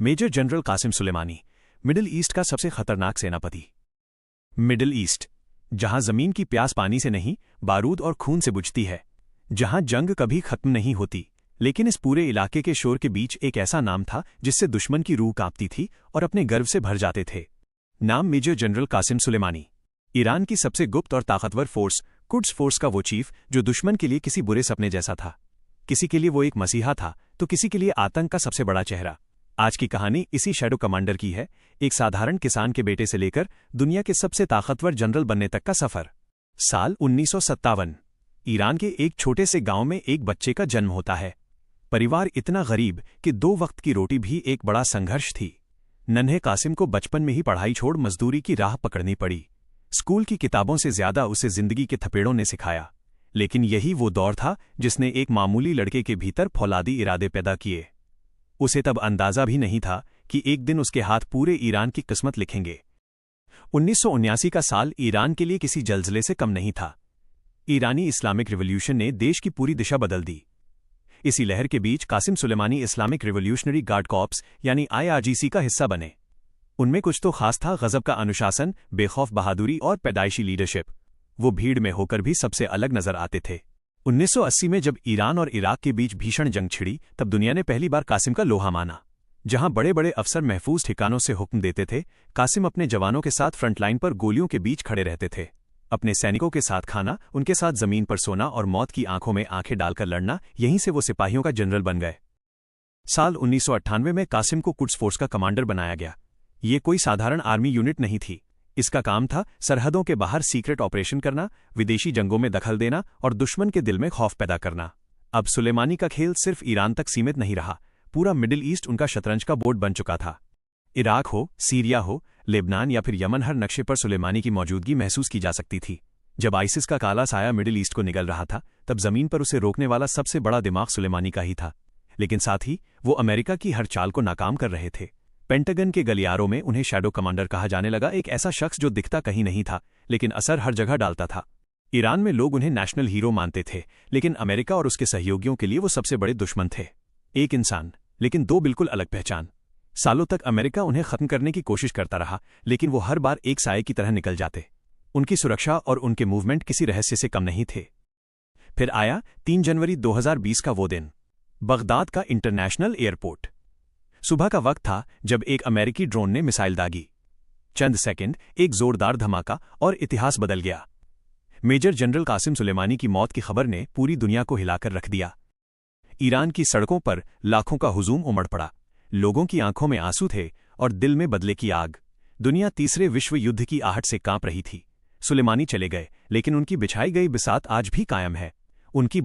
Major general Qasem Soleimani, Middle East का सबसे खतरनाक सेनापति। मिडिल ईस्ट, जहां जमीन की प्यास पानी से नहीं, बारूद और खून से बुझती है, जहां जंग कभी खत्म नहीं होती, लेकिन इस पूरे इलाके के शोर के बीच एक ऐसा नाम था जिससे दुश्मन की रूह कांपती थी और अपने गर्व से भर जाते थे। नाम major general Qasem Soleimani. Iran की सबसे गुप्त और ताकतवर फोर्स, कुड्स फोर्स का वो चीफ जो दुश्मन के लिए किसी बुरे सपने जैसा था। किसी के लिए वो एक मसीहा था तो किसी के लिए आतंक का सबसे बड़ा चेहरा। आज की कहानी इसी शैडो कमांडर की है, एक साधारण किसान के बेटे से लेकर दुनिया के सबसे ताकतवर जनरल बनने तक का सफर। साल 1957। ईरान के एक छोटे से गांव में एक बच्चे का जन्म होता है। परिवार इतना गरीब कि 2 वक्त की रोटी भी एक बड़ा संघर्ष थी। नन्हे कासिम को बचपन में ही पढ़ाई छोड़ मजदूरी की राह पकड़नी पड़ी। स्कूल की किताबों से ज्यादा उसे जिंदगी के थपेड़ों ने सिखाया। लेकिन यही वो दौर था जिसने एक मामूली लड़के के भीतर फौलादी इरादे पैदा किए। उसे तब अंदाजा भी नहीं था कि एक दिन उसके हाथ पूरे ईरान की किस्मत लिखेंगे। 1979 का साल ईरान के लिए किसी जल्जले से कम नहीं था। ईरानी इस्लामिक रिवॉल्यूशन ने देश की पूरी दिशा बदल दी। इसी लहर के बीच Qasem Soleimani Islamic Revolutionary Guard Corps यानी IRGC का हिस्सा बने। उनमें कुछ तो खास था, गजब का अनुशासन, बेखौफ बहादुरी और पैदाइशी लीडरशिप। वो भीड़ में होकर भी सबसे अलग नजर आते थे। 1980 में जब ईरान और इराक के बीच भीषण जंग छिड़ी, तब दुनिया ने पहली बार कासिम का लोहा माना। जहां बड़े बड़े अफसर महफूज ठिकानों से हुक्म देते थे, कासिम अपने जवानों के साथ फ्रंटलाइन पर गोलियों के बीच खड़े रहते थे। अपने सैनिकों के साथ खाना, उनके साथ जमीन पर सोना और मौत की आंखों में आंखें डालकर लड़ना, यहीं से वो सिपाहियों का जनरल बन गए। साल 1998 में कासिम को कुड्स फोर्स का कमांडर बनाया गया। ये कोई साधारण आर्मी यूनिट नहीं थी। इसका काम था सरहदों के बाहर सीक्रेट ऑपरेशन करना, विदेशी जंगों में दखल देना और दुश्मन के दिल में खौफ पैदा करना। अब सुलेमानी का खेल सिर्फ ईरान तक सीमित नहीं रहा, पूरा मिडिल ईस्ट उनका शतरंज का बोर्ड बन चुका था। इराक हो, सीरिया हो, लेबनान या फिर यमन, हर नक्शे पर सुलेमानी की मौजूदगी महसूस की जा सकती थी। जब आइसिस का काला साया मिडिल ईस्ट को निगल रहा था, तब जमीन पर उसे रोकने वाला सबसे बड़ा दिमाग सुलेमानी का ही था। लेकिन साथ ही वो अमेरिका की हर चाल को नाकाम कर रहे थे। पेंटागन के गलियारों में उन्हें शैडो कमांडर कहा जाने लगा, एक ऐसा शख्स जो दिखता कहीं नहीं था लेकिन असर हर जगह डालता था। ईरान में लोग उन्हें नेशनल हीरो मानते थे, लेकिन अमेरिका और उसके सहयोगियों के लिए वो सबसे बड़े दुश्मन थे। एक इंसान, लेकिन 2 बिल्कुल अलग पहचान। सालों तक अमेरिका उन्हें खत्म करने की कोशिश करता रहा, लेकिन वो हर बार एक साये की तरह निकल जाते। उनकी सुरक्षा और उनके मूवमेंट किसी रहस्य से कम नहीं थे। फिर आया 3 जनवरी 2020 का वो दिन, बगदाद का इंटरनेशनल एयरपोर्ट। सुबह का वक्त था जब एक अमेरिकी ड्रोन ने मिसाइल दागी। चंद सेकंड, एक जोरदार धमाका और इतिहास बदल गया। मेजर जनरल कासिम सुलेमानी की मौत की खबर ने पूरी दुनिया को हिलाकर रख दिया। ईरान की सड़कों पर लाखों का हुजूम उमड़ पड़ा। लोगों की आंखों में आंसू थे और दिल में बदले की आग। दुनिया तीसरे विश्व युद्ध की आहट से कांप रही थी। सुलेमानी चले गए, लेकिन उनकी बिछाई गई बिसात आज भी कायम है। उनकी